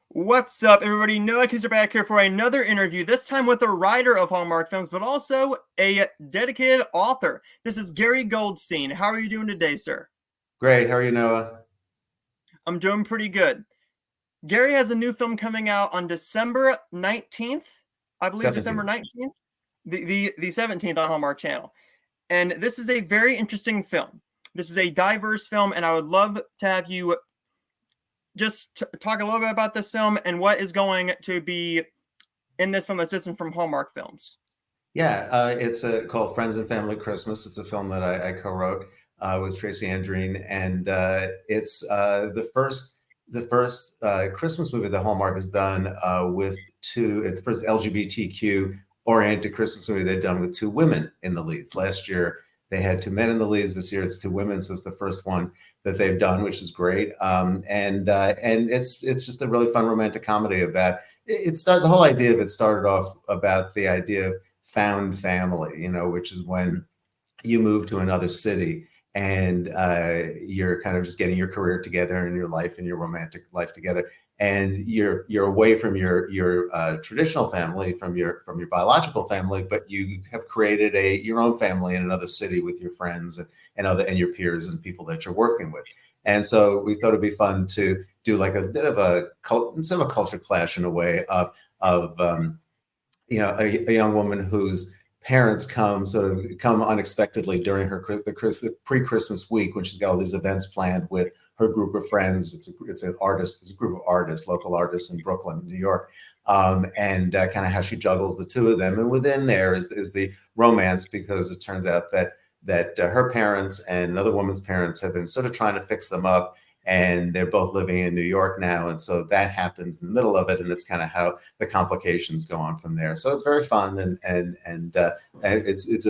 What's up, everybody? Noah Kiss are back here for another interview, this time with a writer of Hallmark films, but also a dedicated author. This is Gary Goldstein. How are you doing today, sir? Great. How are you, Noah? I'm doing pretty good. Gary has a new film coming out on December 19th. I believe December 17. 19th, the 17th on Hallmark Channel. And this is a very interesting film. This is a diverse film, and I would love to have you just talk a little bit about this film and what is going to be in this film that's different from Hallmark films. Yeah, it's called Friends and Family Christmas. It's a film that I co-wrote with Tracy Andreen, and it's the first Christmas movie that Hallmark has done with two. It's the first LGBTQ oriented Christmas movie they've done with two women in the leads. Last year they had two men in the leads. This year it's two women, so it's the first one that they've done, which is great. And it's just a really fun romantic comedy about. It started the whole idea of it started off about the idea of found family, which is when you move to another city and you're kind of just getting your career together and your life and your romantic life together, and you're away from your traditional family, from your biological family, but you have created your own family in another city with your friends and your peers and people that you're working with. And so we thought it'd be fun to do like a bit of a sort of a culture clash in a way of a young woman whose parents come unexpectedly during the pre-Christmas week when she's got all these events planned with her group of friends. It's a group of artists, local artists in Brooklyn, New York, and kind of how she juggles the two of them. And within there is the romance, because it turns out that her parents and another woman's parents have been sort of trying to fix them up, and they're both living in New York now, and so that happens in the middle of it, and it's kind of how the complications go on from there. So it's very fun, and it's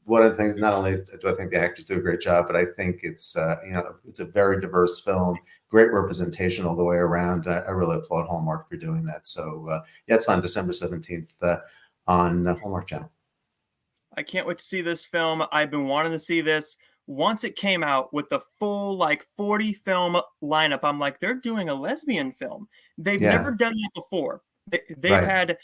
one of the things. Not only do I think the actors do a great job, but I think it's a very diverse film, great representation all the way around. I really applaud Hallmark for doing that. So yeah, it's fun. December 17th on Hallmark Channel. I can't wait to see this film. I've been wanting to see this. Once it came out with the full 40 film lineup, I'm like, they're doing a lesbian film. They've Yeah, never done that before. They've right. had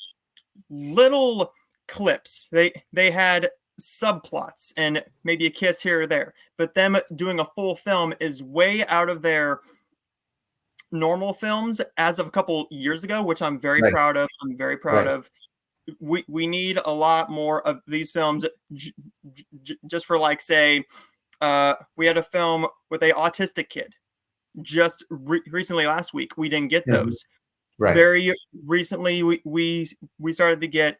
little clips. They had subplots and maybe a kiss here or there. But them doing a full film is way out of their normal films as of a couple years ago, which I'm very Right, proud of. I'm very proud right. of. We need a lot more of these films, just for say we had a film with a autistic kid just recently last week. We didn't get Mhm. those. Right. Very recently we started to get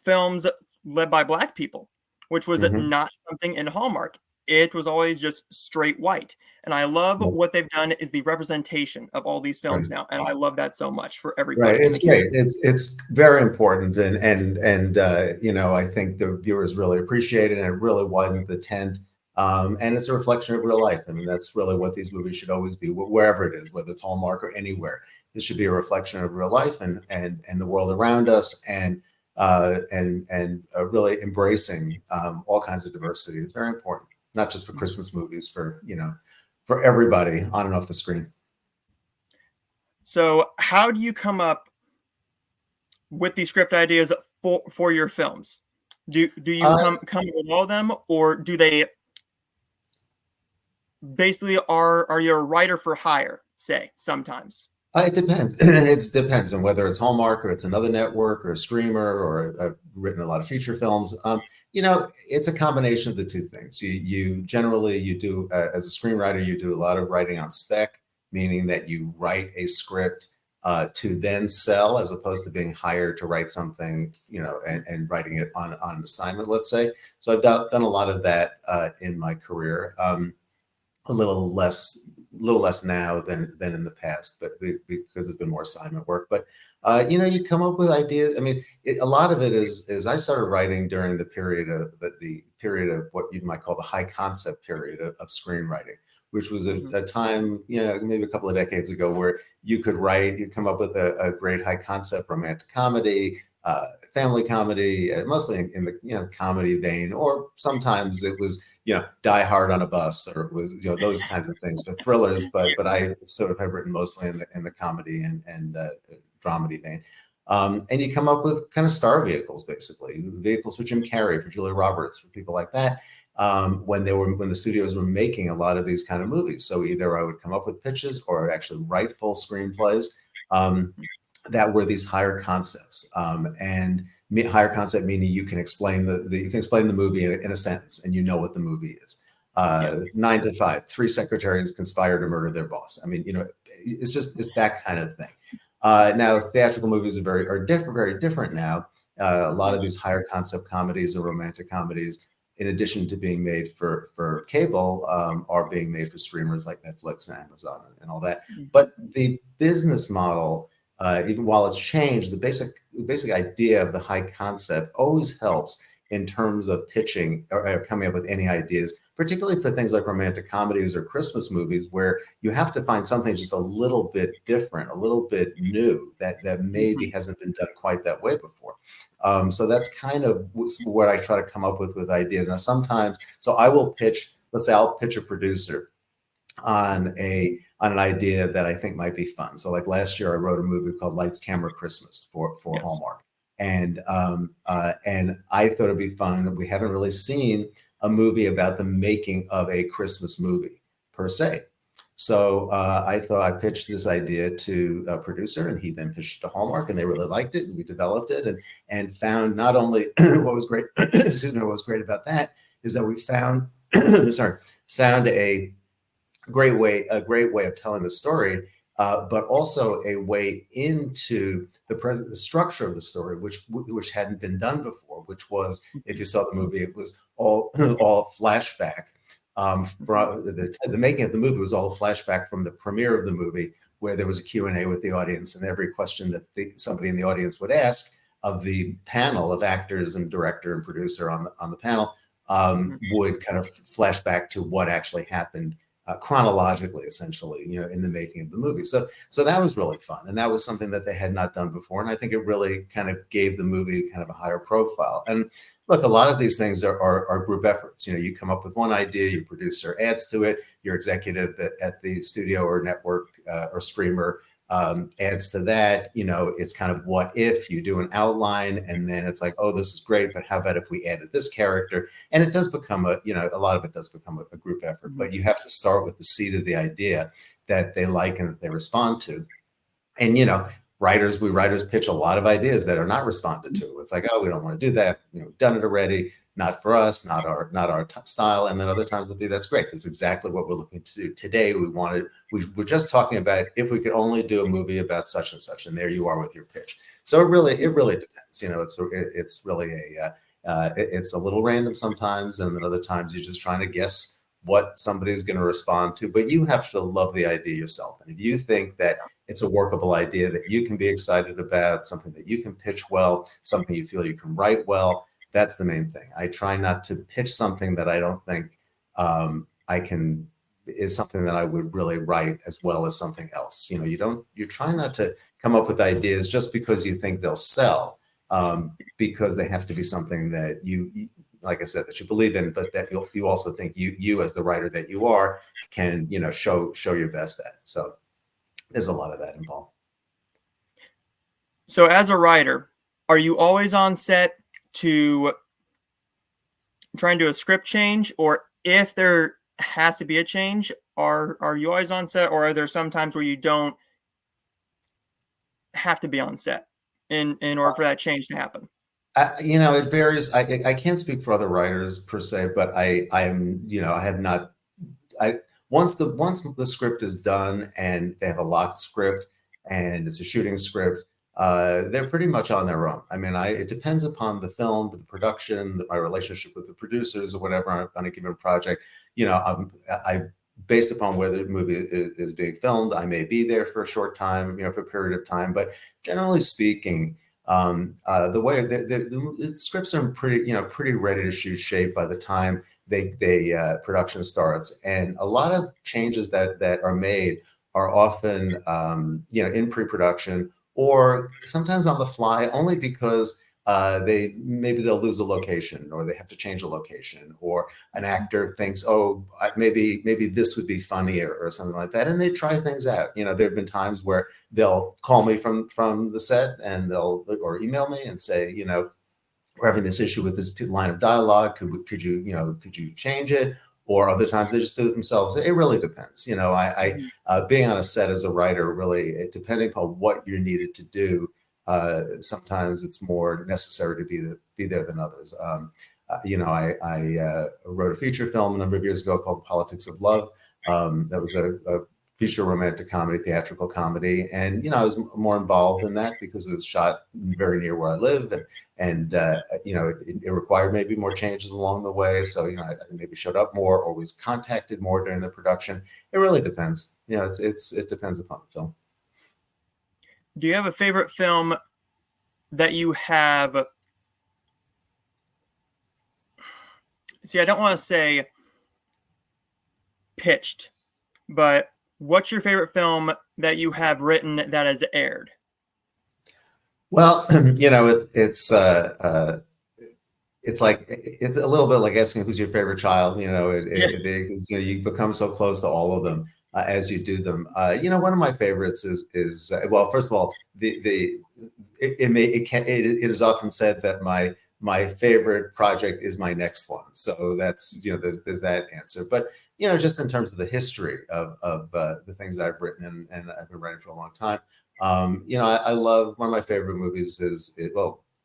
films led by Black people, which was Hmm. not something in Hallmark. It was always just straight white. And I love Right. what they've done is the representation of all these films Right. now. And I love that so much for Right. everybody in the It's community. great. It's very important, and I think the viewers really appreciate it, and it really widens the tent. And it's a reflection of real life. I mean, that's really what these movies should always be, wherever it is, whether it's Hallmark or anywhere. This should be a reflection of real life and the world around us, and really embracing all kinds of diversity. It's very important, not just for Christmas movies, for everybody on and off the screen. So how do you come up with these script ideas for your films? Do you Uh, come with all of them, or do they basically are you a writer for hire? Say sometimes. It depends. It depends on whether it's Hallmark or it's another network or a streamer, or I've written a lot of feature films. It's a combination of the two things. You generally you do as a screenwriter, you do a lot of writing on spec, meaning that you write a script to then sell, as opposed to being hired to write something, and writing it on an assignment, let's say. So I've done a lot of that in my career. A little less now than in the past, but because it's been more assignment work. But you come up with ideas. I mean, a lot of it is I started writing during the period of what you might call the high concept period of screenwriting, which was Mhm. a time, maybe a couple of decades ago, where you could write, you come up with a great high concept romantic comedy, family comedy, mostly in the comedy vein, or sometimes it was Die Hard on a Bus, or was those kinds of things, but thrillers. But I sort of have written mostly in the comedy and dramedy vein. And you come up with kind of star vehicles, basically vehicles for Jim Carrey, for Julia Roberts, for people like that. When the studios were making a lot of these kind of movies, so either I would come up with pitches or I would actually write full screenplays that were these higher concepts. And higher concept meaning you can explain the movie in a sentence, and you know what the movie is. 9 to 5, 3 secretaries conspire to murder their boss. I mean, it's that kind of thing. Now, theatrical movies are very different now. A lot of these higher concept comedies or romantic comedies, in addition to being made for cable, are being made for streamers like Netflix and Amazon and all that. But the business model, even while it's changed, the basic idea of the high concept always helps in terms of pitching or coming up with any ideas, particularly for things like romantic comedies or Christmas movies, where you have to find something just a little bit different, a little bit new that maybe hasn't been done quite that way before. So that's kind of what I try to come up with ideas. Now, sometimes, so I will pitch, let's say I'll pitch a producer on an idea that I think might be fun. So like last year, I wrote a movie called Lights, Camera, Christmas for Hallmark. And I thought it'd be fun. We haven't really seen a movie about the making of a Christmas movie per se. So I pitched this idea to a producer, and he then pitched it to Hallmark, and they really liked it, and we developed it, and found not only what was great, what was great about that is that we found a great way of telling the story, but also a way into the structure of the story, which hadn't been done before. Which was, if you saw the movie, it was all flashback. The making of the movie was all a flashback from the premiere of the movie, where there was a Q&A with the audience, and every question that somebody in the audience would ask of the panel of actors and director and producer on the panel would kind of flash back to what actually happened chronologically, essentially, in the making of the movie. So that was really fun, and that was something that they had not done before, and I think it really kind of gave the movie kind of a higher profile. And look, a lot of these things are group efforts. You come up with one idea, your producer adds to it, your executive at the studio or network or streamer adds to that. It's kind of what if you do an outline, and then it's like, oh, this is great, but how about if we added this character? And it does become a lot of it does become a group effort, but you have to start with the seed of the idea that they like and that they respond to. And writers pitch a lot of ideas that are not responded to. It's like, oh, we don't want to do that. We've done it already. Not for us, not our style. And then other times it'll be, that's great. That's exactly what we're looking to do. Today, we're just talking about if we could only do a movie about such and such, and there you are with your pitch. So it really depends. It's really it's a little random sometimes, and then other times you're just trying to guess what somebody's going to respond to. But you have to love the idea yourself. And if you think that it's a workable idea that you can be excited about, something that you can pitch well, something you feel you can write well, that's the main thing. I try not to pitch something that I don't think is something that I would really write as well as something else. You're trying not to come up with ideas just because you think they'll sell, because they have to be something that you, like I said, that you believe in, but that you also think you as the writer that you are can, show your best at. So there's a lot of that involved. So as a writer, are you always on set to try and do a script change, or if there has to be a change, are you always on set, or are there some times where you don't have to be on set in order for that change to happen? It varies. I can't speak for other writers per se, but I have not. Once the script is done and they have a locked script and it's a shooting script, they're pretty much on their own. I mean, it depends upon the film, the production, my relationship with the producers or whatever on a given project. I based upon where the movie is being filmed, I may be there for a short time, for a period of time. But generally speaking, the way the scripts are pretty ready to shoot shape by the time they production starts, and a lot of changes that are made are often in pre-production or sometimes on the fly, only because they'll lose a location, or they have to change a location, or an actor thinks, oh, maybe this would be funnier or something like that, and they try things out. There have been times where they'll call me from the set, and or email me and say, we're having this issue with this line of dialogue. Could you change it? Or other times they just do it themselves. It really depends. Being on a set as a writer, really, depending upon what you're needed to do, sometimes it's more necessary to be there than others. I wrote a feature film a number of years ago called The Politics of Love. That was a feature romantic comedy, theatrical comedy, and I was more involved in that because it was shot very near where I live, and it required maybe more changes along the way. So I maybe showed up more or was contacted more during the production. It really depends. It depends upon the film. Do you have a favorite film that you have? See, I don't want to say pitched, but what's your favorite film that you have written that has aired? Well, it's like, it's a little bit like asking who's your favorite child. You become so close to all of them as you do them. One of my favorites is well, first of all, it is often said that my favorite project is my next one. So that's, there's that answer. But just in terms of the history of the things that I've written, and I've been writing for a long time. I love, one of my favorite movies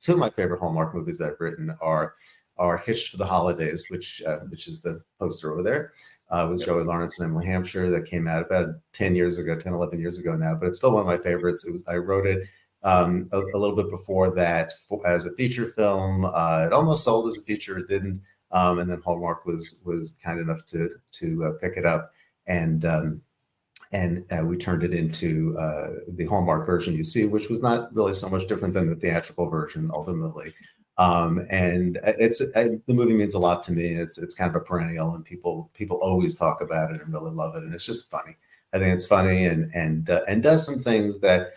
two of my favorite Hallmark movies that I've written are Hitched for the Holidays, which is the poster over there, with Joey Lawrence and Emily Hampshire, that came out about 10, 11 years ago now, but it's still one of my favorites. I wrote it a little bit before that as a feature film. It almost sold as a feature, it didn't, and then Hallmark was kind enough to pick it up, and we turned it into the Hallmark version you see, which was not really so much different than the theatrical version ultimately. The movie means a lot to me. It's kind of a perennial, and people always talk about it and really love it, and it's just funny. I think it's funny, and does some things that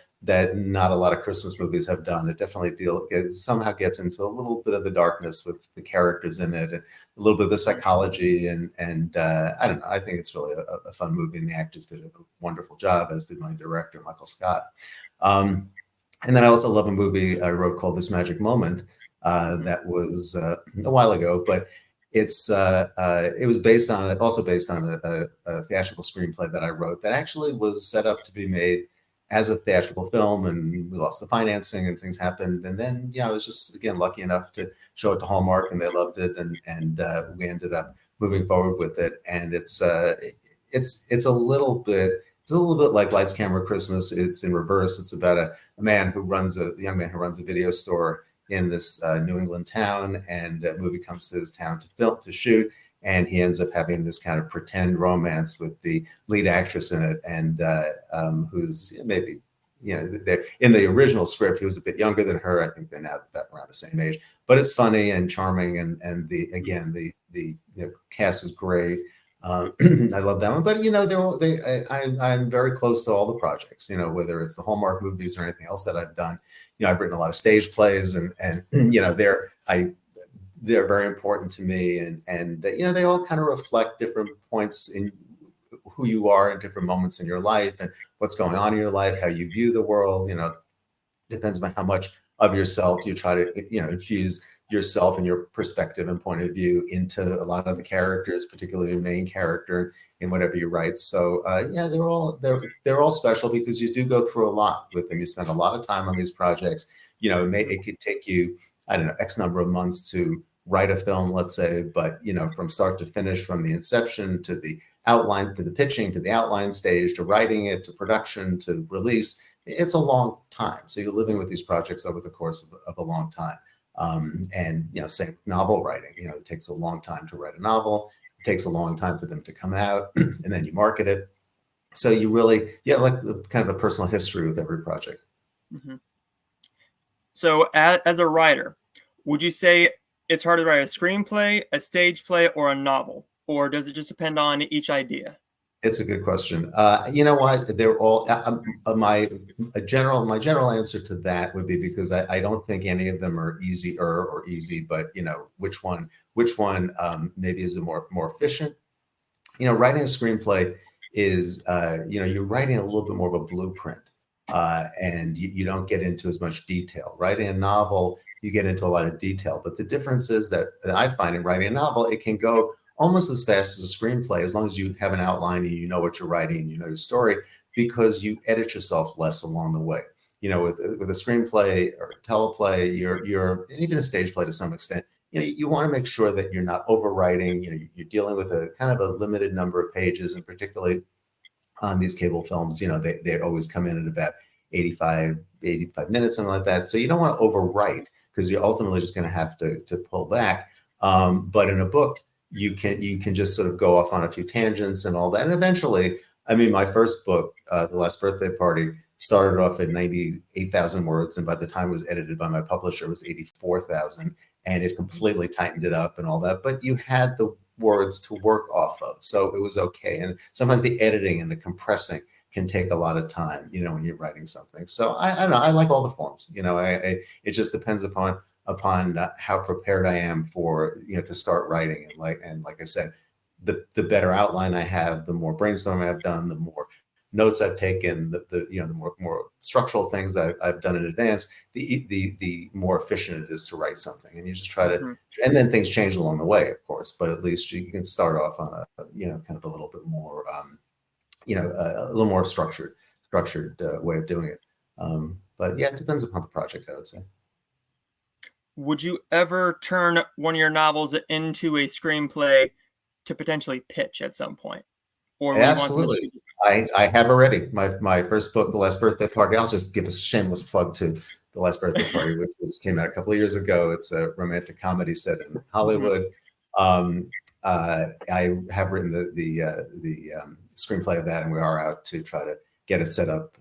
not a lot of Christmas movies have done. It definitely somehow gets into a little bit of the darkness with the characters in it, and a little bit of the psychology, and I don't know. I think it's really a fun movie, and the actors did a wonderful job, as did my director, Michael Scott. And then I also love a movie I wrote called This Magic Moment, that was a while ago, but it was based on a theatrical screenplay that I wrote that actually was set up to be made as a theatrical film, and we lost the financing and things happened. And then, I was just, again, lucky enough to show it to Hallmark, and they loved it. And we ended up moving forward with it. And it's a little bit like Lights, Camera, Christmas. It's in reverse. It's about a young man who runs a video store in this New England town, and a movie comes to his town to shoot. And he ends up having this kind of pretend romance with the lead actress in it, and who's maybe, they're, in the original script, he was a bit younger than her. I think they're now about around the same age. But it's funny and charming, and the cast was great. I love that one. But I'm very close to all the projects. Whether it's the Hallmark movies or anything else that I've done. I've written a lot of stage plays, and they're very important to me, and they all kind of reflect different points in who you are in different moments in your life, and what's going on in your life, how you view the world. Depends on how much of yourself you try to infuse yourself and your perspective and point of view into a lot of the characters, particularly the main character in whatever you write. So they're all special, because you do go through a lot with them. You spend a lot of time on these projects. It could take you, I don't know, X number of months to write a film, let's say, but from start to finish, from the inception to the outline, to the pitching, to the outline stage, to writing it, to production, to release, it's a long time. So you're living with these projects over the course of a long time. And same novel writing, it takes a long time to write a novel. It takes a long time for them to come out, and then you market it. So you really, like kind of a personal history with every project. Mm-hmm. So as a writer, would you say it's hard to write a screenplay, a stage play, or a novel? Or does it just depend on each idea? It's a good question. You know what? They're all my general answer to that would be because I don't think any of them are easier or easy, but you know which one maybe is a more efficient. You know, writing a screenplay is you know, you're writing a little bit more of a blueprint, and you don't get into as much detail. Writing a novel, you get into a lot of detail, but the difference is that I find in writing a novel, it can go almost as fast as a screenplay as long as you have an outline and you know what you're writing and you know your story, because you edit yourself less along the way. You know, with a screenplay or a teleplay, you're and even a stage play to some extent, you know, you want to make sure that you're not overwriting. You know, you're dealing with a kind of a limited number of pages, and particularly on these cable films, you know, they always come in at about 85 minutes, something like that. So you don't want to overwrite because you're ultimately just going to have to pull back. But in a book, you can just sort of go off on a few tangents and all that. And eventually, I mean, my first book, The Last Birthday Party, started off at 98,000 words, and by the time it was edited by my publisher, it was 84,000, and it completely tightened it up and all that. But you had the words to work off of, so it was okay. And sometimes the editing and the compressing can take a lot of time, you know, when you're writing something. So I don't know. I like all the forms. You know, it just depends upon how prepared I am for, you know, to start writing. And like I said, the better outline I have, the more brainstorming I've done, the more notes I've taken, the you know, the more structural things that I've done in advance, the more efficient it is to write something. And you just try to, Mhm. and then things change along the way, of course, but at least you can start off on a, you know, kind of a little bit more, you know, a little more structured way of doing it. But yeah, it depends upon the project, I would say. Would you ever turn one of your novels into a screenplay to potentially pitch at some point? Or would you want them to Absolutely. shoot? I have already my first book, The Last Birthday Party. I'll just give a shameless plug to The Last Birthday Party, which just came out a couple of years ago. It's a romantic comedy set in Mhm. Hollywood. Um, I have written the screenplay of that, and we are out to try to get it set up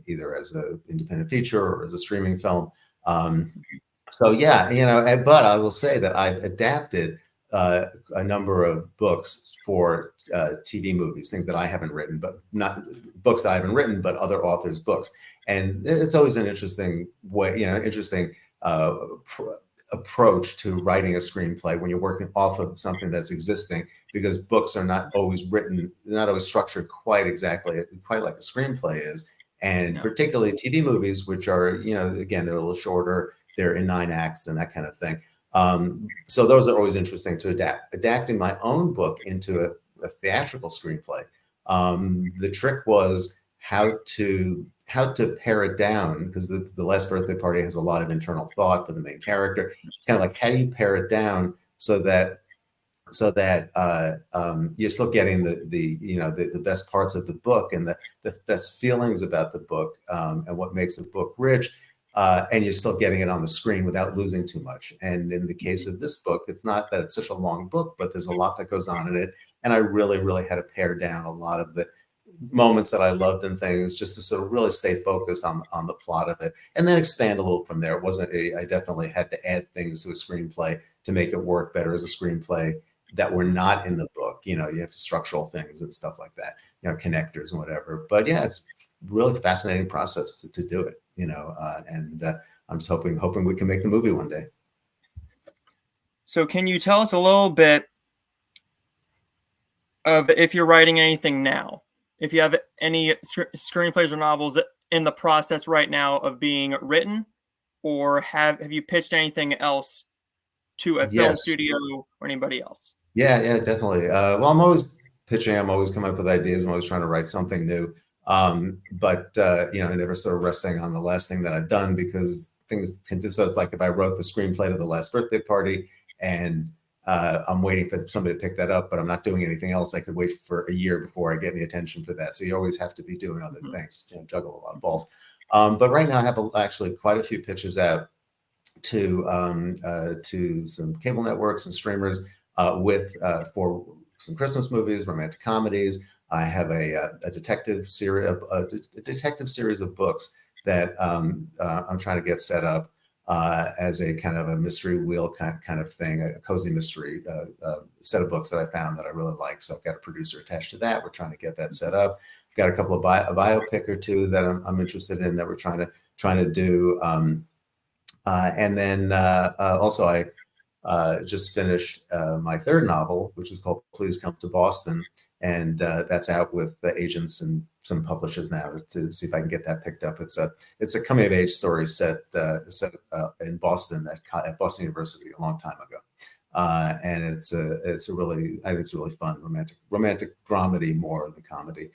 either as an independent feature or as a streaming film. Um, so yeah, you know, but I will say that I've adapted a number of books for TV movies, things that I haven't written, but not books that I haven't written, but other authors' books. And it's always an interesting way, you know, interesting uh, pr- approach to writing a screenplay when you're working off of something that's existing, because books are not always written, they're not always structured quite like a screenplay is. And No. particularly TV movies, which are, you know, again, they're a little shorter, they're in 9 acts and that kind of thing. So those are always interesting to adapt. Adapting my own book into a theatrical screenplay. The trick was how to pare it down, because the Last Birthday Party has a lot of internal thought for the main character. It's kind of like, how do you pare it down so that you're still getting the you know, the best parts of the book and the best feelings about the book, and what makes the book rich, and you're still getting it on the screen without losing too much. And in the case of this book, it's not that it's such a long book, but there's a lot that goes on in it, and I really had to pare down a lot of the moments that I loved and things, just to sort of really stay focused on the plot of it, and then expand a little from there. It wasn't I definitely had to add things to a screenplay to make it work better as a screenplay that were not in the book. You know, you have to structural things and stuff like that, you know, connectors and whatever. But yeah, it's really fascinating process to do it, you know, and I'm just hoping we can make the movie one day. So can you tell us a little bit of if you're writing anything now? If you have any screenplays or novels in the process right now of being written, or have you pitched anything else to a film Yes. studio or anybody else? Yeah, definitely. Well, I'm always pitching. I'm always coming up with ideas. I'm always trying to write something new. But you know, I never sort of resting on the last thing that I've done, because things tend to. So it's like if I wrote the screenplay to The Last Birthday Party, and I'm waiting for somebody to pick that up, but I'm not doing anything else, I could wait for a year before I get any attention for that. So you always have to be doing other Mhm. things. You know, juggle a lot of balls. But right now, I have actually quite a few pitches out to some cable networks and streamers, with for some Christmas movies, romantic comedies. I have a detective series of books that I'm trying to get set up. as a kind of a mystery wheel kind of thing, a cozy mystery set of books that I found that I really like. So I've got a producer attached to that. We're trying to get that set up. I've got a couple of a biopic or two that I'm interested in that we're trying to do. And then also I just finished my third novel, which is called Please Come to Boston. And that's out with the agents and some publishers now to see if I can get that picked up. It's a coming of age story set in Boston at Boston University a long time ago. And it's a really, I think it's really fun, romantic dramedy more than comedy.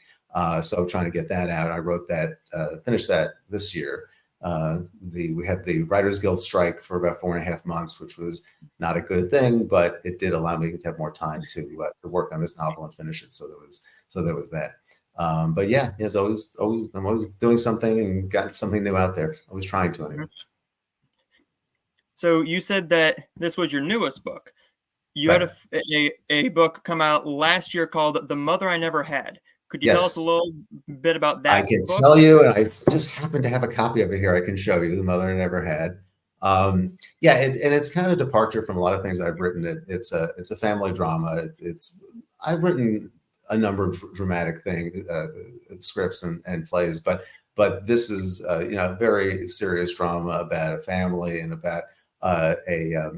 So I'm trying to get that out. I wrote that, finished that this year. We had the Writers Guild strike for about 4.5 months, which was not a good thing, but it did allow me to have more time to work on this novel and finish it. So there was that. But yeah, it's I'm always doing something and got something new out there. Always trying to anyway. So you said that this was your newest book. You Right. had a book come out last year called The Mother I Never Had. Could you tell us a Yes. little bit about I that can book? tell you, and I just happen to have a copy of it here. I can show you, The Mother I Never Had. Yeah, and it's kind of a departure from a lot of things I've written. It's a family drama. I've written a number of dramatic scripts and plays, but this is a very serious drama about a family and about a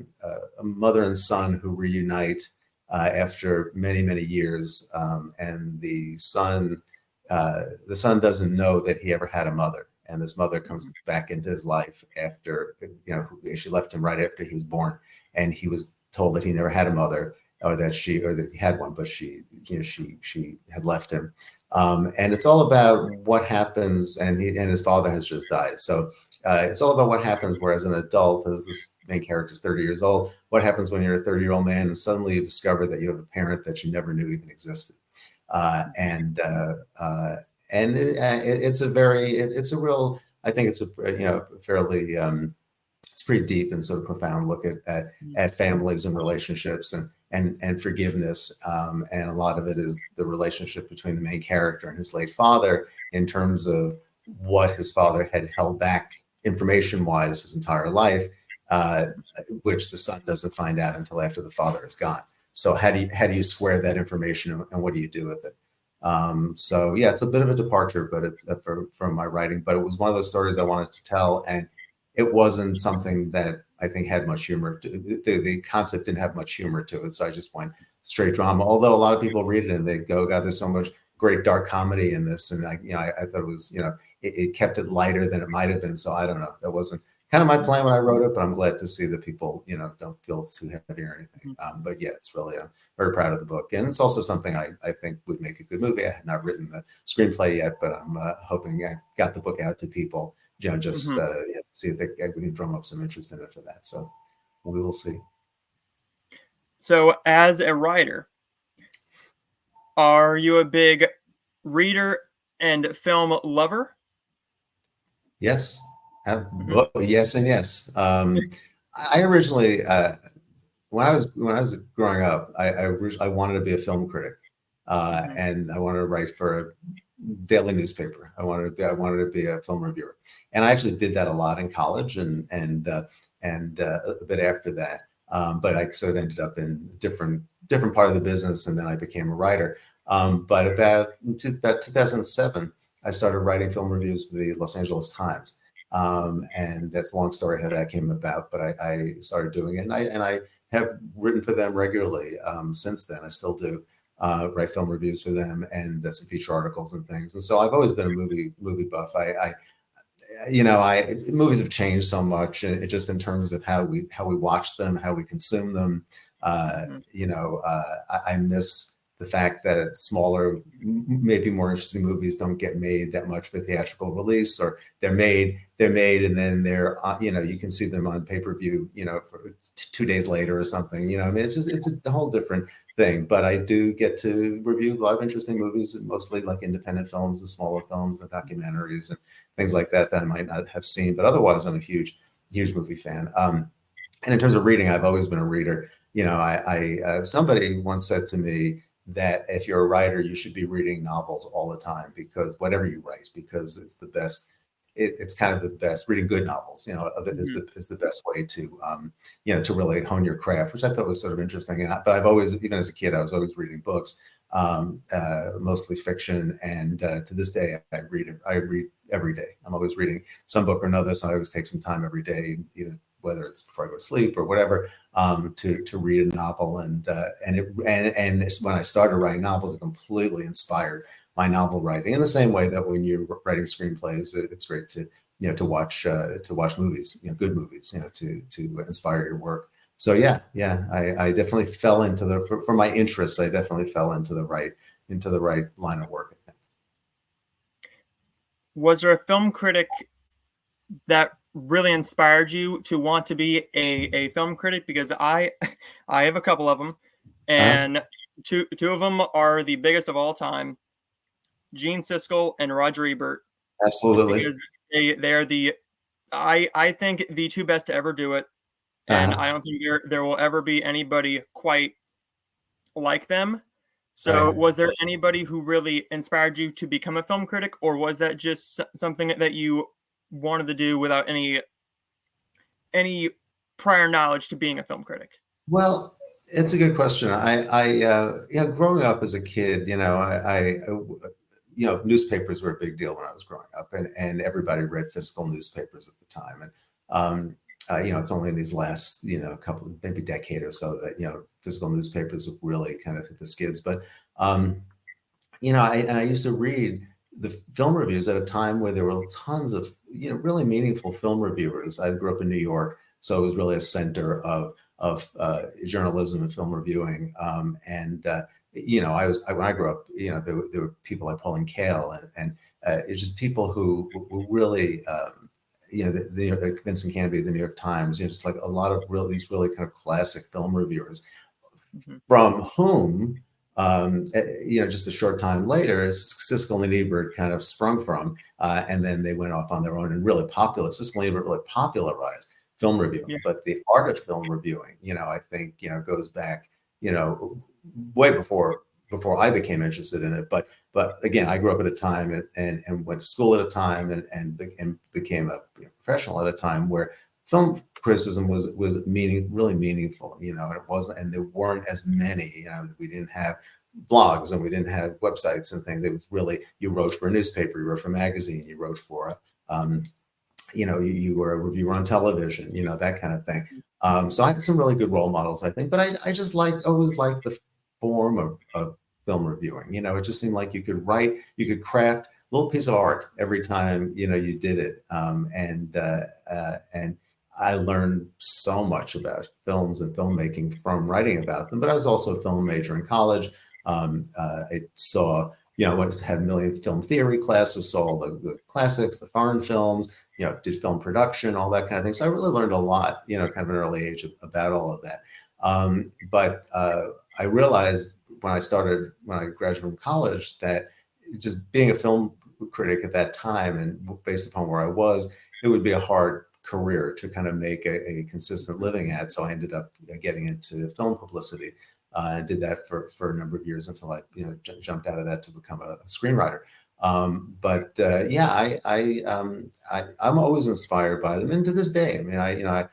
mother and son who reunite after many years, and the son doesn't know that he ever had a mother, and this mother comes back into his life after she left him right after he was born, and he was told that he never had a mother, or that he had one, but she had left him. And it's all about what happens, and his father has just died. So it's all about what happens where, as an adult, as this main character is 30 years old, what happens when you're a 30-year-old man and suddenly you discover that you have a parent that you never knew even existed. And it's a real, I think it's a fairly it's pretty deep and sort of profound look at families and relationships and forgiveness, and a lot of it is the relationship between the main character and his late father in terms of what his father had held back information wise his entire life, which the son doesn't find out until after the father is gone. So how do you square that information, and what do you do with it? So yeah, it's a bit of a departure, but it's from my writing. But it was one of those stories I wanted to tell, and it wasn't something that I think had much humor. The concept didn't have much humor to it, so I just went straight drama. Although a lot of people read it and they go, "God, there's so much great dark comedy in this," and I thought it was it kept it lighter than it might have been. So I don't know. That wasn't kind of my plan when I wrote it, but I'm glad to see that people, don't feel too heavy or anything. But yeah, it's really, I'm very proud of the book. And it's also something I think would make a good movie. I had not written the screenplay yet, but I'm hoping I got the book out to people, see if we can drum up some interest in it for that. So we will see. So as a writer, are you a big reader and film lover? Yes. Yes and yes. I originally, when I was growing up, I wanted to be a film critic, and I wanted to write for a daily newspaper. I wanted to be a film reviewer, and I actually did that a lot in college and a bit after that. But I sort of ended up in a different part of the business, and then I became a writer. But about 2007, I started writing film reviews for the Los Angeles Times. And that's a long story how that came about, but I started doing it, and I have written for them regularly since then. I still do write film reviews for them and some feature articles and things. And so I've always been a movie buff. Movies have changed so much, and it just in terms of how we watch them, how we consume them. I miss the fact that smaller, maybe more interesting movies don't get made that much for theatrical release, or they're made and then they're you can see them on pay-per-view for 2 days later or something. It's a whole different thing. But I do get to review a lot of interesting movies, mostly like independent films and smaller films and documentaries and things like that I might not have seen. But otherwise, I'm a huge movie fan. And in terms of reading, I've always been a reader. Somebody once said to me that if you're a writer, you should be reading novels all the time, because whatever you write, because it's the best it's kind of the best. Reading good novels, Mhm. is the best way to to really hone your craft, which I thought was sort of interesting. But I've always, even as a kid, I was always reading books, mostly fiction, and to this day, I read every day. I'm always reading some book or another, so I always take some time every day, even whether it's before I go to sleep or whatever, to read a novel. And it's when I started writing novels, it completely inspired my novel writing. In the same way that when you're writing screenplays, it's great to to watch movies, good movies, to inspire your work. So yeah, I definitely fell into for my interests. I definitely fell into the right line of work, I think. Was there a film critic that really inspired you to want to be a film critic? Because I I have a couple of them, Uh-huh. and two of them are the biggest of all time, Gene Siskel and Roger Ebert, just Absolutely. because they are I think the two best to ever do it, and Uh-huh. I don't think there will ever be anybody quite like them. So, Right. was there anybody who really inspired you to become a film critic, or was that just something that you wanted to do without any prior knowledge to being a film critic? Well, it's a good question. Growing up as a kid, newspapers were a big deal when I was growing up, and everybody read physical newspapers at the time. And it's only in these last, couple, maybe decade or so that physical newspapers have really kind of hit the skids. But um, I used to read the film reviews at a time where there were tons of really meaningful film reviewers. I grew up in New York, so it was really a center of journalism and film reviewing. When I grew up, there were people like Pauline Kael, and it's just people who were really. Vincent Canby, the New York Times, just like a lot of these really kind of classic film reviewers, Mhm. from whom, just a short time later, Siskel and Ebert kind of sprung from, and then they went off on their own and really popular. Siskel and Ebert really popularized film reviewing, Yeah. but the art of film reviewing, I think, goes back, way before I became interested in it. But again, I grew up at a time and went to school at a time and became a professional at a time where film criticism was really meaningful, and it wasn't, and there weren't as many, we didn't have blogs and we didn't have websites and things. It was really, you wrote for a newspaper, you wrote for a magazine, you wrote for you were a reviewer on television, that kind of thing. So I had some really good role models, I think, but I just always liked the form of film reviewing. It just seemed like you could write, you could craft a little piece of art every time, you did it. And I learned so much about films and filmmaking from writing about them, but I was also a film major in college. I saw, went to have a million film theory classes, saw the classics, the foreign films, did film production, all that kind of thing. So I really learned a lot, kind of an early age about all of that. But I realized when I graduated from college, that just being a film critic at that time, and based upon where I was, it would be a hard career to kind of make a consistent living at. So I ended up getting into film publicity, and did that for a number of years until I jumped out of that to become a screenwriter. I'm always inspired by them, and to this day, I mean, I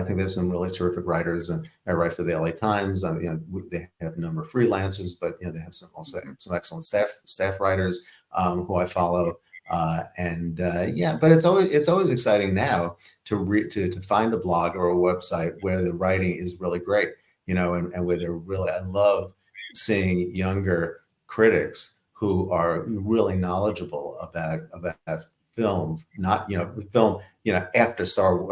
think there's some really terrific writers, and I write for the LA Times. They have a number of freelancers, but they have Mhm. some excellent staff writers, who I follow. But it's always exciting now to find a blog or a website where the writing is really great, and where they're really. I love seeing younger critics who are really knowledgeable about film, not film, after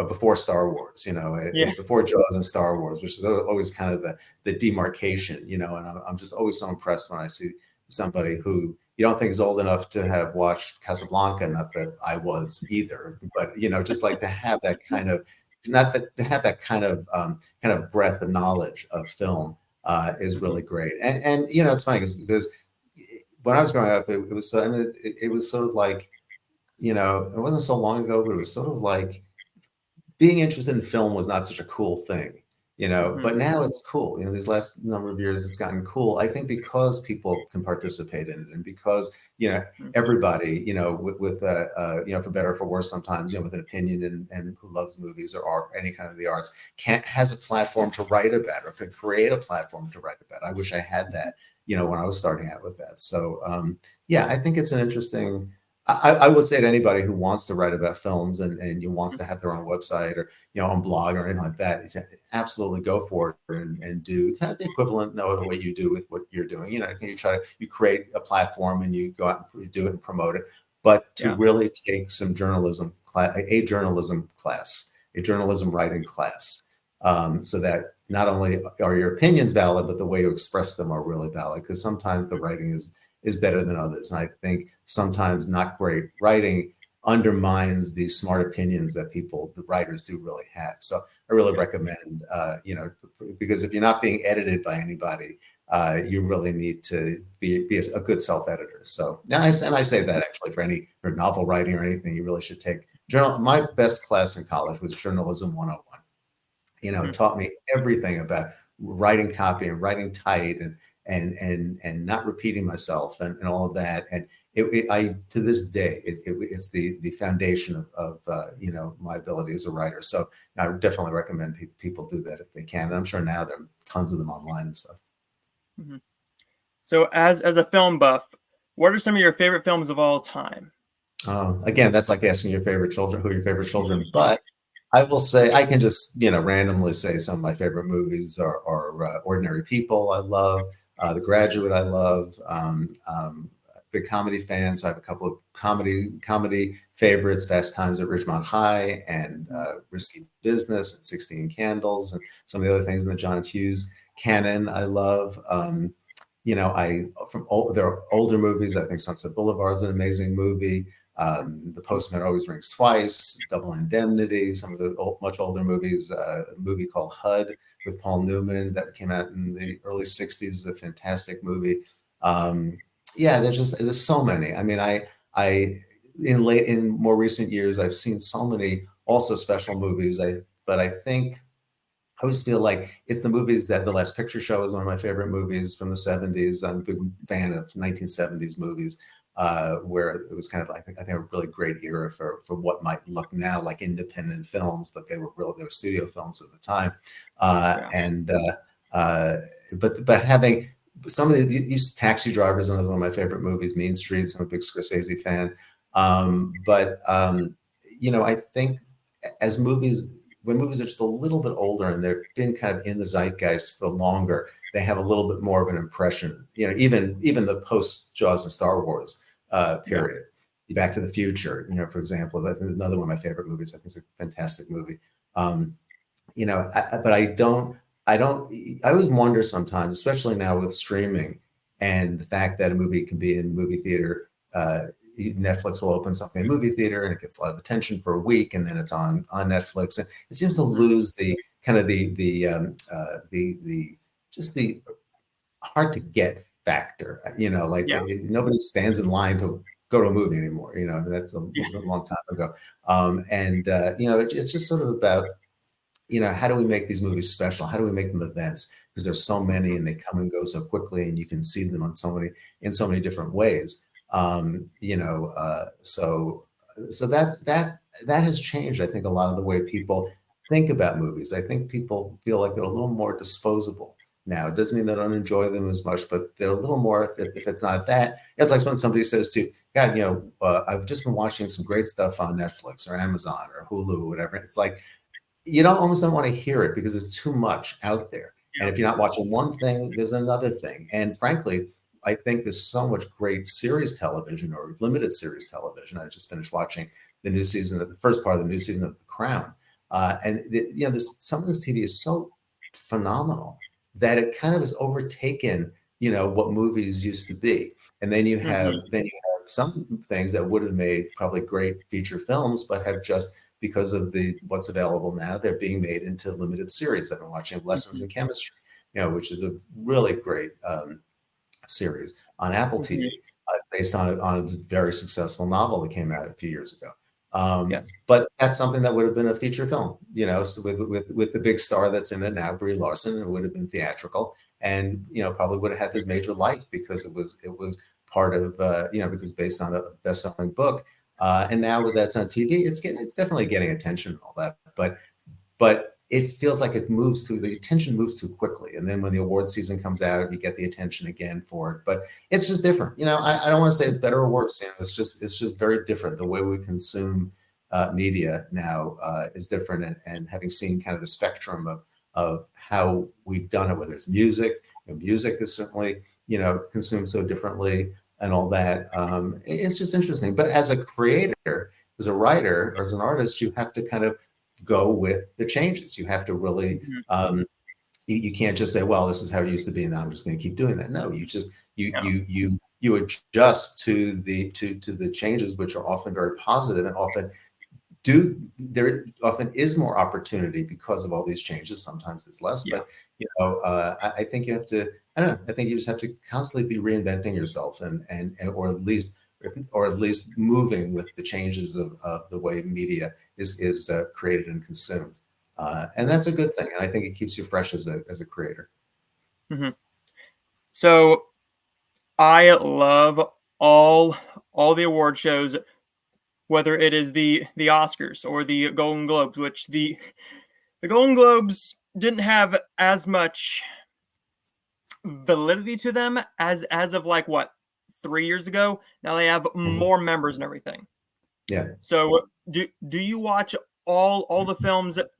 before Star Wars, Yeah. before Jaws and Star Wars, which is always kind of the demarcation, and I'm just always so impressed when I see somebody who you don't think is old enough to have watched Casablanca. Not that I was either, but just like to have that kind of, not that to have that kind of breadth of knowledge of film, is Mhm. really great. And it's funny because when I was growing up, it was, I mean, it was sort of like, it wasn't so long ago, but it was sort of like being interested in film was not such a cool thing. Hmm. but now it's cool. These last number of years, it's gotten cool. I think because people can participate in it, and because everybody, with for better or for worse, sometimes with an opinion and who loves movies or art, any kind of the arts, can't has a platform to write about or could create a platform to write about. I wish I had that, when I was starting out with that. So yeah, I think it's an interesting. I would say to anybody who wants to write about films and wants to have their own website or own blog or anything like that, absolutely go for it and do kind of the equivalent of the way you do with what you're doing. You create a platform and you go out and do it and promote it, but to Yeah. really take some journalism class, a journalism class, a journalism writing class, so that not only are your opinions valid, but the way you express them are really valid. Because sometimes the writing is better than others, and I think sometimes not great writing undermines these smart opinions that the writers do really have. So I really Yeah. recommend, because if you're not being edited by anybody, you really need to be a good self-editor. So, and I say that actually for novel writing or anything, you really should take journal. My best class in college was Journalism 101. It Mhm. taught me everything about writing copy and writing tight and not repeating myself and all of that. And I to this day it's the foundation of my ability as a writer. So I would definitely recommend people do that if they can. And I'm sure now there are tons of them online and stuff. Mhm. So, as a film buff, what are some of your favorite films of all time? Again, that's like asking who are your favorite children. But I will say I can just randomly say some of my favorite movies are Ordinary People. I love The Graduate. I love big comedy fan, so I have a couple of comedy favorites: Fast Times at Ridgemont High and Mhm. Risky Business and 16 Candles and some of the other things in the John Hughes canon. I love. There are older movies. I think Sunset Boulevard is an amazing movie. The Postman Always Rings Twice, Double Indemnity, some of the much older movies. A movie called HUD with Paul Newman that came out in the early '60s is a fantastic movie. Yeah, there's so many. I mean, I in more recent years I've seen so many also special movies. But I think I always feel like it's the movies that The Last Picture Show is one of my favorite movies from the '70s. I'm a big fan of 1970s movies, where it was kind of like I think a really great era for what might look now like independent films, but they were studio films at the time. Yeah. And but having some of these Taxi Drivers, another one of my favorite movies. Mean Streets, I'm a big Scorsese fan. I think as movies when movies are just a little bit older and they've been kind of in the zeitgeist for longer, they have a little bit more of an impression. Even the post Jaws and Star Wars Yeah. period, Back to the Future, for example, that's another one of my favorite movies. I think it's a fantastic movie. Um, but I always wonder sometimes, especially now with streaming and the fact that a movie can be in the movie theater. Netflix will open something in a movie theater and it gets a lot of attention for a week, and then it's on Netflix, and it seems to Mhm. lose the kind of the just the hard to get factor. Like Yeah. nobody stands in line to go to a movie anymore. That's a Yeah. long time ago. And it's just sort of about how do we make these movies special? How do we make them events? Because there's so many Mhm. and they come and go so quickly, and you can see them in so many different ways. So that has changed. I think a lot of the way people think about movies. I think people feel like they're a little more disposable now. It doesn't mean they don't enjoy them as much, but they're a little more. If it's not that, it's like when somebody says to God, I've just been watching some great stuff on Netflix or Amazon or Hulu or whatever. It's like almost don't want to hear it because there's too much out there. And Yeah. if you're not watching one thing, there's another thing. And frankly, I think there's so much great series television or limited series television. I just finished watching the first part of the new season of The Crown. Some of this TV is so phenomenal that it kind of has overtaken, what movies used to be. And Mhm. then you have some things that would have made probably great feature films, but have just because of what's available now, they're being made into limited series. I've been watching Lessons Mhm. in Chemistry, which is a really great series on Apple Mhm. TV, based on its very successful novel that came out a few years ago. Yes. But that's something that would have been a feature film, so with the big star that's in it now, Brie Larson, it would have been theatrical, and probably would have had this major life because it was part of because based on a best-selling book, and now with that's on TV, it's definitely getting attention and all that, but it feels like the attention moves too quickly. And then when the award season comes out, you get the attention again for it. But it's just different. I don't want to say it's better or worse. It's just very different. The way we consume media now is different. And having seen kind of the spectrum of how we've done it, whether it's music, music is certainly, consumed so differently and all that. It's just interesting. But as a creator, as a writer, or as an artist, you have to kind of go with the changes. You have to really, Mhm. you can't just say, well, this is how it used to be, and now I'm just going to keep doing that. No, you just Yeah. you adjust to the changes, which are often very positive, and there often is more opportunity because of all these changes. Sometimes there's less, Yeah. but I think you have to. I don't know. I think you just have to constantly be reinventing yourself, and or at least moving with the changes of the way media is created and consumed, and that's a good thing. And I think it keeps you fresh as a creator. Hmm. So I love all all the award shows, whether it is the Oscars or the Golden Globes, which the Golden Globes didn't have as much validity to them as of like what 3 years ago. Now they have Mhm. more members and everything. Yeah. So do you watch all the films that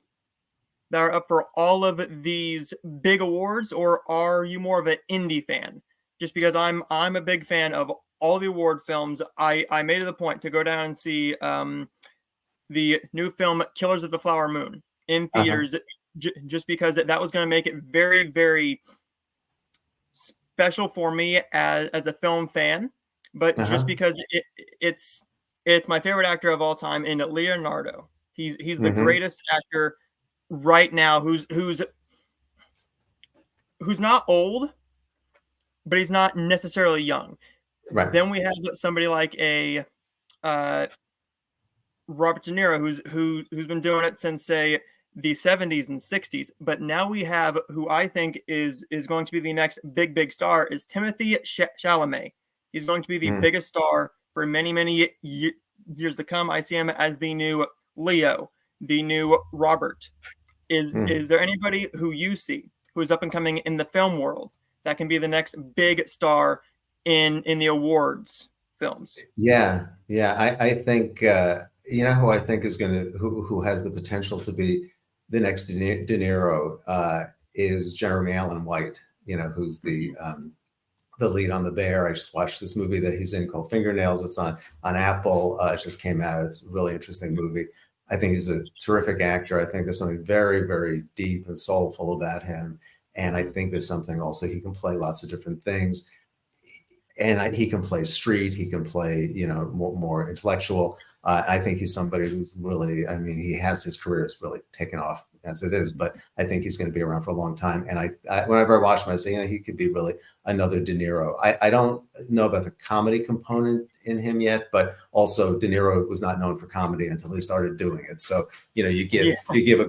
are up for all of these big awards, or are you more of an indie fan? Just because I'm a big fan of all the award films, I made it a point to go down and see the new film Killers of the Flower Moon in Uh-huh. theaters, just because that was going to make it very, very special for me as a film fan, but just Uh-huh. because it's my favorite actor of all time in Leonardo. He's the Hmm. greatest actor right now who's not old, but he's not necessarily young. Right. Then we have somebody like a uh, Robert De Niro, who's been doing it since say the 70s and 60s. But now we have who I think is going to be the next big star is Timothy Chalamet. He's going to be the Mm. biggest star for many years to come. I see him as the new Leo, the new Robert. Mm. Is there anybody who you see who is up and coming in the film world that can be the next big star in the awards films? Yeah, yeah. I think who I think is who has the potential to be the next De Niro is Jeremy Allen White. Who's the lead on The Bear. I just watched this movie that he's in called Fingernails. It's on Apple. It just came out. It's a really interesting movie. I think he's a terrific actor. I think there's something very, very deep and soulful about him. And I think there's something also, he can play lots of different things, and he can play street. He can play, more intellectual. I think he's somebody who's really, I mean, he has his career has really taken off as it is, but I think he's going to be around for a long time. And whenever I watch him, I say, he could be really another De Niro. I don't know about the comedy component in him yet, but also De Niro was not known for comedy until he started doing it. So, you give Yeah. you give a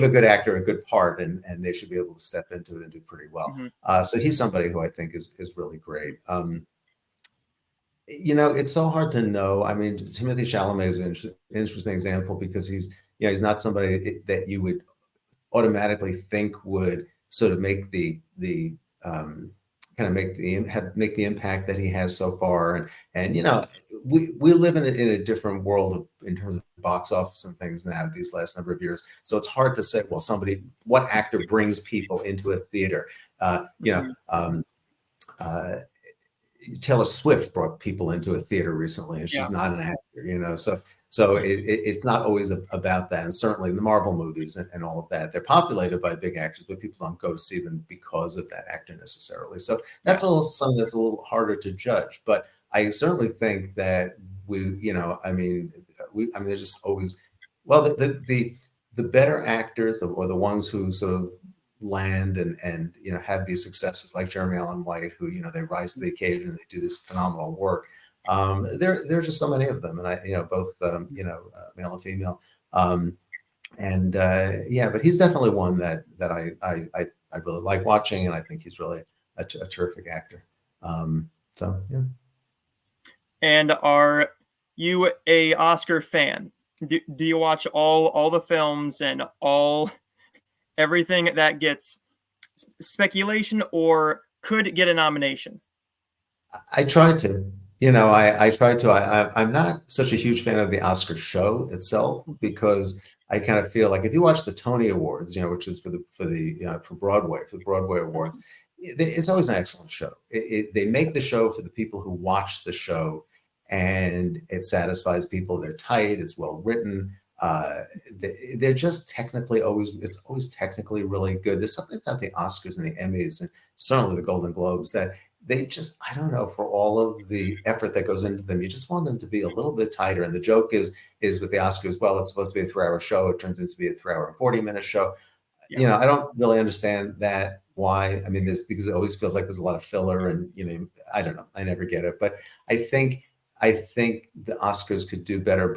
good actor a good part, and they should be able to step into it and do pretty well. Mhm. So he's somebody who I think is really great. It's so hard to know. I mean, Timothy Chalamet is an interesting example because he's not somebody that you would automatically think would sort of make the kind of make the impact that he has so far. And we live in a different world in terms of box office and things now these last number of years. So it's hard to say, well, what actor brings people into a theater? Uh, you know, Mhm. um, uh, Taylor Swift brought people into a theater recently, and Yeah. she's not an actor. So it's not always about that. And certainly the Marvel movies and all of that, they're populated by big actors, but people don't go to see them because of that actor necessarily. So that's Yeah. something that's a little harder to judge. But I certainly think that there's just always, well, the better actors, or the ones who sort of land and have these successes like Jeremy Allen White, who they rise to the occasion and they do this phenomenal work. There are just so many of them, and both male and female. Um, and yeah, but he's definitely one that I really like watching, and I think he's really a terrific actor. So yeah. And are you a Oscar fan? Do you watch all the films and all everything that gets speculation or could get a nomination? I tried to, I tried to. I'm not such a huge fan of the Oscar show itself because I kind of feel like if you watch the Tony Awards, which is for Broadway, for the Broadway Awards, it's always an excellent show. They make the show for the people who watch the show, and it satisfies people. They're tight. It's well written. They're just technically it's always technically really good. There's something about the Oscars and the Emmys and certainly the Golden Globes that they just, I don't know, for all of the effort that goes into them, you just want them to be a little bit tighter. And the joke is with the Oscars, well, it's supposed to be a 3-hour show. It turns into be a 3-hour and 40-minute show. Yeah. I don't really understand that why. I mean, this because it always feels like there's a lot of filler and, I don't know. I never get it. But I think the Oscars could do better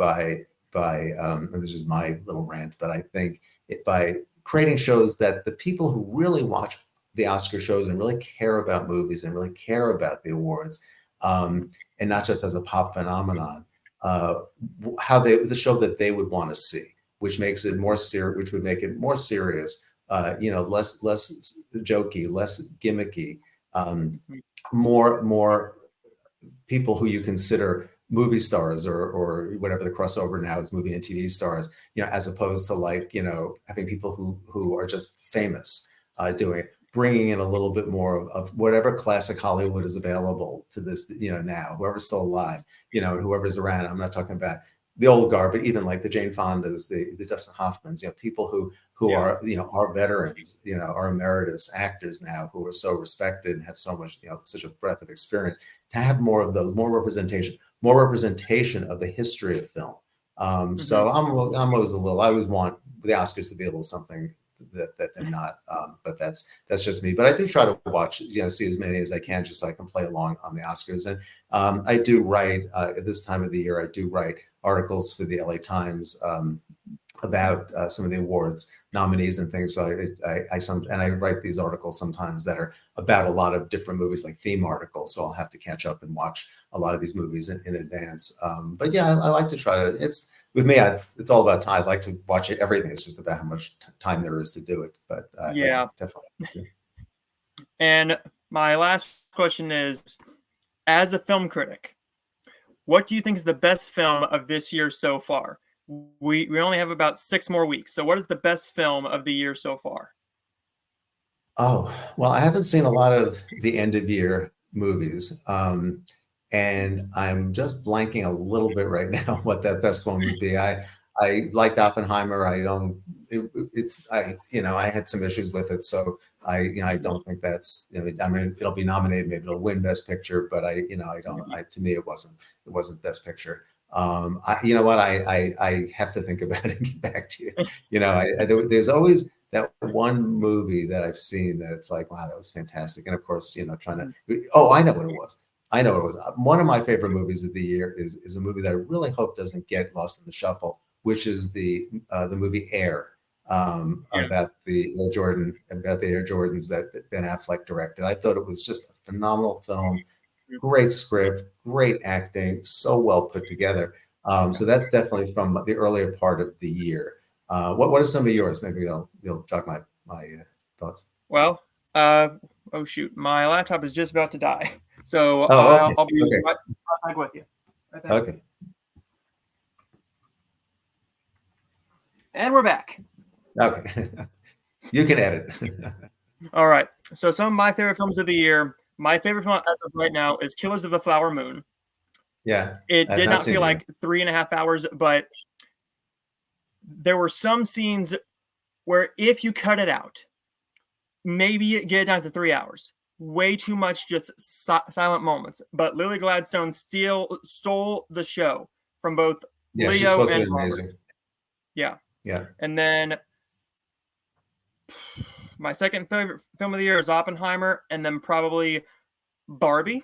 and this is my little rant, but I think by creating shows that the people who really watch the Oscar shows and really care about movies and really care about the awards, and not just as a pop phenomenon, the show that they would want to see, which makes it more serious, which would make it more serious, less jokey, less gimmicky, more people who you consider movie stars or whatever the crossover now is, movie and TV stars, as opposed to having people who are just famous doing it, bringing in a little bit more of whatever classic Hollywood is available to this, now, whoever's still alive, whoever's around. I'm not talking about the old guard, but even like the Jane Fondas, the Dustin Hoffmans, people who are, are veterans, are emeritus actors now who are so respected and have so much, such a breadth of experience, to have more of those, more representation of the history of film. So I'm always I always want the Oscars to be a little something that they're not. But that's just me. But I do try to watch, see as many as I can, just so I can play along on the Oscars. And I do write at this time of the year. I do write articles for the LA Times about some of the awards nominees and things. So I write these articles sometimes that are about a lot of different movies, like theme articles. So I'll have to catch up and watch a lot of these movies in advance. But yeah, I like to try to. With me, it's all about time. I like to watch everything. It's just about how much time there is to do it. But yeah, definitely. And my last question is, as a film critic, what do you think is the best film of this year so far? We only have about 6 more weeks. So what is the best film of the year so far? Oh, well, I haven't seen a lot of the end of year movies. And I'm just blanking a little bit right now what that best one would be. I liked Oppenheimer. I had some issues with it, so I don't think that's, I mean, it'll be nominated, maybe it'll win Best Picture, but to me, it wasn't Best Picture. You know what? I have to think about it and get back to you. There's always that one movie that I've seen that it's like, wow, that was fantastic. And of course, I know what it was. One of my favorite movies of the year is a movie that I really hope doesn't get lost in the shuffle, which is the movie Air, about the Air Jordans that Ben Affleck directed. I thought it was just a phenomenal film, great script, great acting, so well put together. So that's definitely from the earlier part of the year. What are some of yours? Maybe you'll jog my thoughts. Well, oh shoot, my laptop is just about to die. So Oh, okay. I'll be Okay. right back with you. Right back. Okay. And we're back. Okay. You can edit. All right. So some of my favorite films of the year. My favorite film as of right now is Killers of the Flower Moon. Yeah. It I've did not seen feel it. like 3.5 hours, but there were some scenes where if you cut it out, maybe get it down to 3 hours. Way too much just silent moments. But Lily Gladstone stole the show from both Yeah, she's Leo supposed to and be Robert. amazing. Yeah. Yeah. And then my second favorite film of the year is Oppenheimer, and then probably Barbie.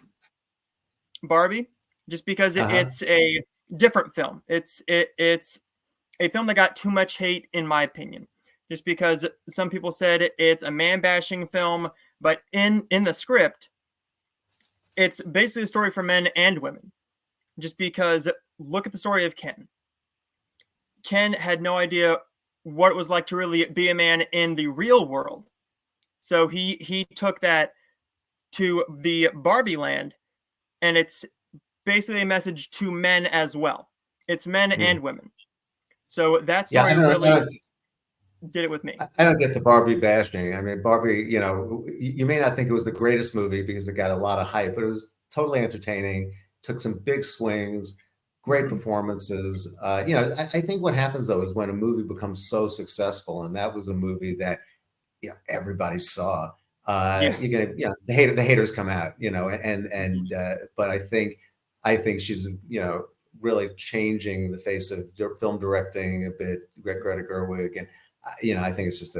just because Uh-huh. it's a different film. It's a film that got too much hate, in my opinion, just because some people said it's a man bashing film, but in the script, it's basically a story for men and women. Just because look at the story of Ken. Ken had no idea what it was like to really be a man in the real world. So he took that to the Barbie land, and it's basically a message to men as well. It's men Hmm. and women. So that Yeah, story really did it with me. I don't get the Barbie bashing. I mean, Barbie, you may not think it was the greatest movie because it got a lot of hype, but it was totally entertaining, took some big swings, great Mm-hmm. performances. I think what happens though is when a movie becomes so successful, and that was a movie that everybody saw. Yeah. You're gonna, the haters come out, but I think she's, really changing the face of film directing a bit, Greta Gerwig, and I think it's just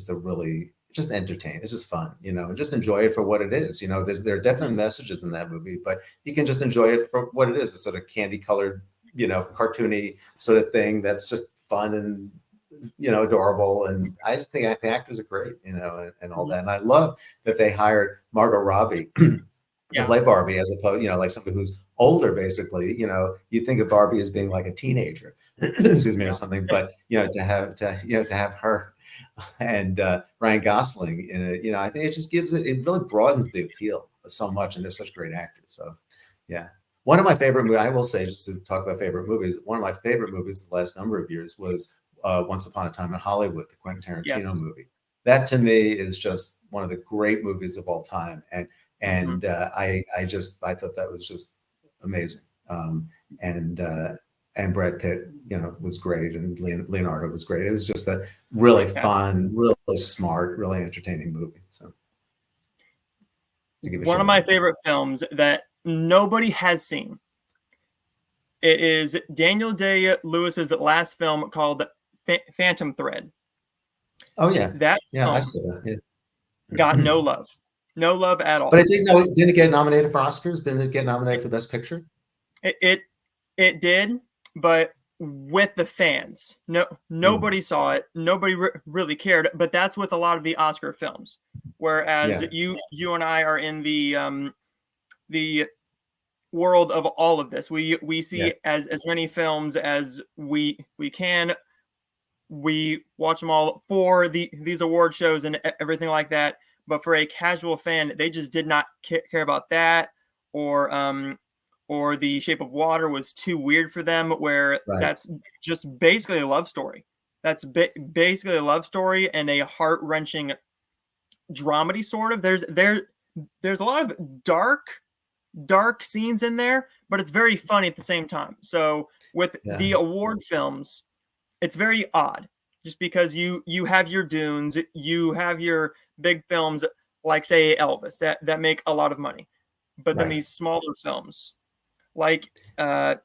a really just entertain. It's just fun, and just enjoy it for what it is. There are definite messages in that movie, but you can just enjoy it for what it is. A sort of candy colored, cartoony sort of thing that's just fun and adorable. And I just think the actors are great, and all Mhm. that. And I love that they hired Margot Robbie to Yeah. play Barbie as opposed, like somebody who's older, basically. You think of Barbie as being like a teenager, excuse me, or Yeah. something. But to have her and Ryan Gosling in it, I think it really broadens the appeal so much, and they're such great actors. So, yeah. One of my favorite movies, I will say, just to talk about favorite movies, one of my favorite movies the last number of years was Once Upon a Time in Hollywood, the Quentin Tarantino Yes. movie. That to me is just one of the great movies of all time, and Hmm. and I thought that was just amazing. And and Brad Pitt, was great, and Leonardo was great. It was just a really Great cast. fun, really smart, really entertaining movie. So to give a One of shout my out. favorite films that nobody has seen. It is Daniel Day Lewis's last film called Phantom Thread. Oh yeah, That yeah, I film saw that. got Yeah. no love, no love at But all. it didn't it get nominated for Oscars? Didn't it get nominated for Best Picture? It it, it did, but with the fans, no, Mm, nobody saw it. Nobody really cared. But that's with a lot of the Oscar films. Whereas yeah, you and I are in the world of all of this. We yeah, see as many films as we can. We watch them all for these award shows and everything like that. But for a casual fan, they just did not care about that, or The Shape of Water was too weird for them. Where right, that's just basically a love story. That's basically a love story and a heart wrenching dramedy sort of. There's a lot of dark scenes in there, but it's very funny at the same time. So with yeah, the award films, it's very odd, just because you have your Dunes, you have your big films like say Elvis that make a lot of money, but then right. these smaller films like uh,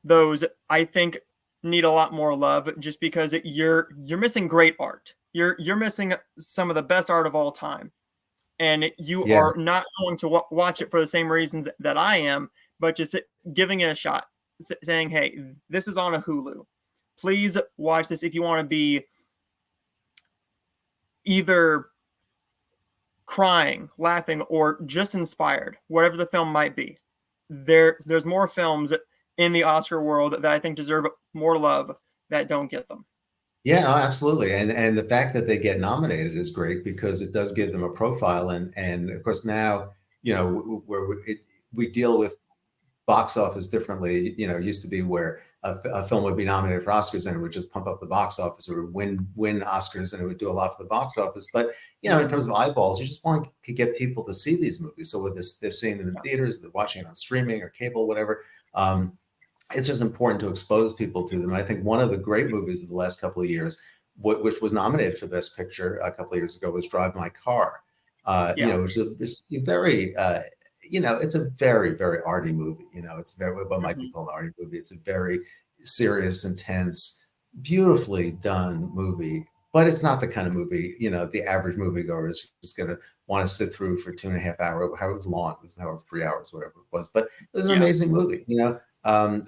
those I think need a lot more love, just because you're missing great art. You're missing some of the best art of all time, and you Yeah, are not going to watch it for the same reasons that I am, but just giving it a shot, saying, "Hey, this is on a Hulu. Please watch this if you want to be either crying, laughing, or just inspired, whatever the film might be." There's more films in the Oscar world that I think deserve more love that don't get them. yeah, oh, absolutely. And the fact that they get nominated is great because it does give them a profile. And of course now, where we deal with box office differently. It used to be where a film would be nominated for Oscars and it would just pump up the box office, or win Oscars, and it would do a lot for the box office. But in terms of eyeballs, you just want to get people to see these movies. So with this, they're seeing them in theaters, they're watching it on streaming or cable, whatever. It's just important to expose people to them. And I think one of the great movies of the last couple of years, which was nominated for Best Picture a couple of years ago, was Drive My Car. Yeah. Which is a very it's a very, very arty movie. It's very what might be Mhm. called an arty movie. It's a very serious, intense, beautifully done movie. But it's not the kind of movie, the average moviegoer is just going to want to sit through for 2.5 hours, however long, however 3 hours, whatever it was. But it was an Yeah. amazing movie, you know.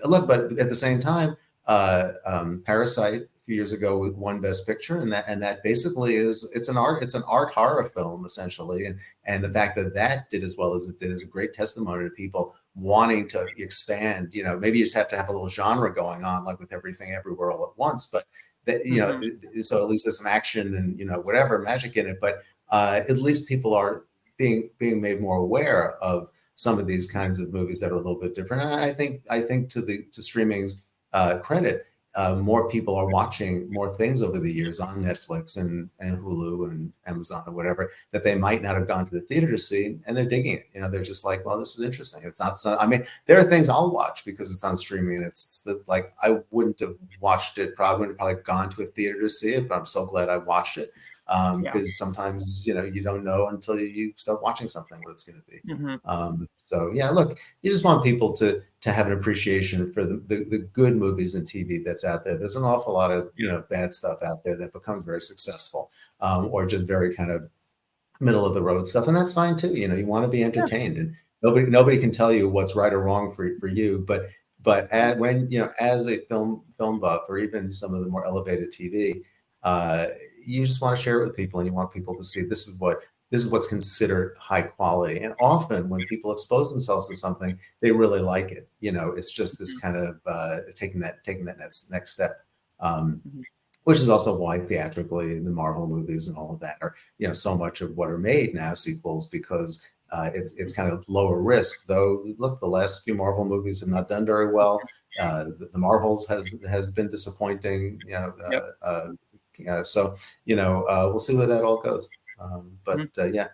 Look, but at the same time, Parasite a few years ago won Best Picture, and that basically it's an art horror film essentially, and the fact that that did as well as it did is a great testimony to people wanting to expand. You know, maybe you just have to have a little genre going on, like with Everything Everywhere All at Once, but that, you know, so at least there's some action and, you know, whatever magic in it, but at least people are being made more aware of some of these kinds of movies that are a little bit different. And I think to streaming's credit, more people are watching more things over the years on Netflix and Hulu and Amazon or whatever that they might not have gone to the theater to see, and they're digging it. You know, they're just like, well, this is interesting. It's not. I mean, there are things I'll watch because it's on streaming, and like I wouldn't have watched it. Wouldn't have probably gone to a theater to see it, but I'm so glad I watched it. Because sometimes, you know, you don't know until you start watching something what it's going to be. So yeah, look, you just want people to have an appreciation for the good movies and TV that's out there. There's an awful lot of, you know, bad stuff out there that becomes very successful, or just very kind of middle of the road stuff, and that's fine too. You know, you want to be entertained, and nobody can tell you what's right or wrong for you, but when, you know, as a film buff, or even some of the more elevated TV, you just want to share it with people, and you want people to see this is what's considered high quality. And often when people expose themselves to something, they really like it. You know, it's just this kind of taking that next step, which is also why theatrically the Marvel movies and all of that are, you know, so much of what are made now sequels, because it's kind of lower risk. Though, look, the last few Marvel movies have not done very well. The Marvels has been disappointing. You know, so, you know, we'll see where that all goes. Yeah,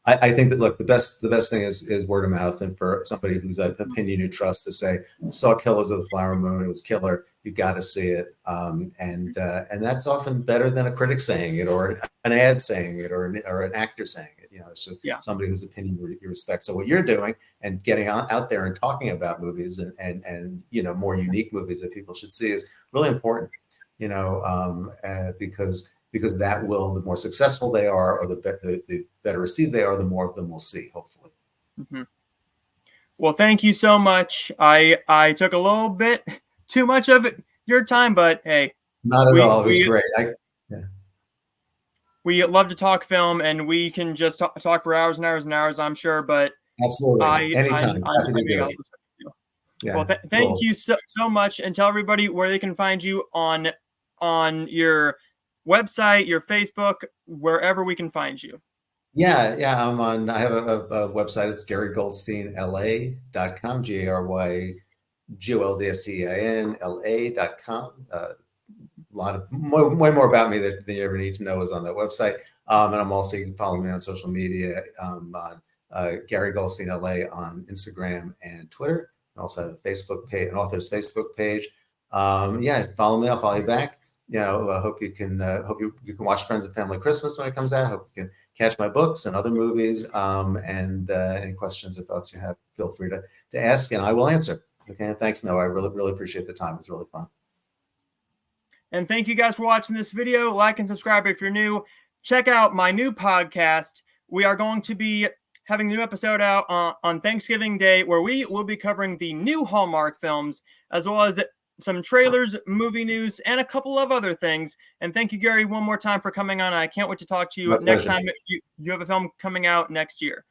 I think that, look, the best thing is word of mouth, and for somebody who's an opinion you trust to say, saw Killers of the Flower Moon, it was killer, you got to see it, and that's often better than a critic saying it, or an ad saying it, or an actor saying it. You know, it's just somebody whose opinion you respect. So what you're doing and getting out there and talking about movies and you know, more unique movies that people should see is really important. You know, because that will, the more successful they are, or the better received they are, the more of them we'll see, hopefully. Well, thank you so much. I took a little bit too much of your time, but hey, not at all. It was great. We love to talk film, and we can just talk for hours and hours and hours, I'm sure. But absolutely, anytime. Happy to do it. Yeah, well, thank you so much, and tell everybody where they can find you on your website, your Facebook, wherever we can find you. Yeah, I'm on. I have a website. It's GaryGoldsteinLA.com. GaryGoldsteinLA.com. A lot of way more about me than you ever need to know is on that website. And I'm also, you can follow me on social media. On Gary Goldstein LA on Instagram and Twitter. I also have a Facebook page, an author's Facebook page. Yeah, follow me. I'll follow you back. You know, I hope you can watch Friends and Family Christmas when it comes out. I hope you can catch my books and other movies. And any questions or thoughts you have, feel free to ask, and I will answer. Okay, thanks, Noah. I really appreciate the time. It was really fun. And thank you guys for watching this video. Like and subscribe if you're new. Check out my new podcast. We are going to be having a new episode out on Thanksgiving Day, where we will be covering the new Hallmark films, as well as some trailers, movie news, and a couple of other things. And thank you, Gary, one more time for coming on. I can't wait to talk to you next time you have a film coming out next year.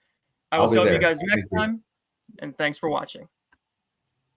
I will see you guys next time, and thanks for watching.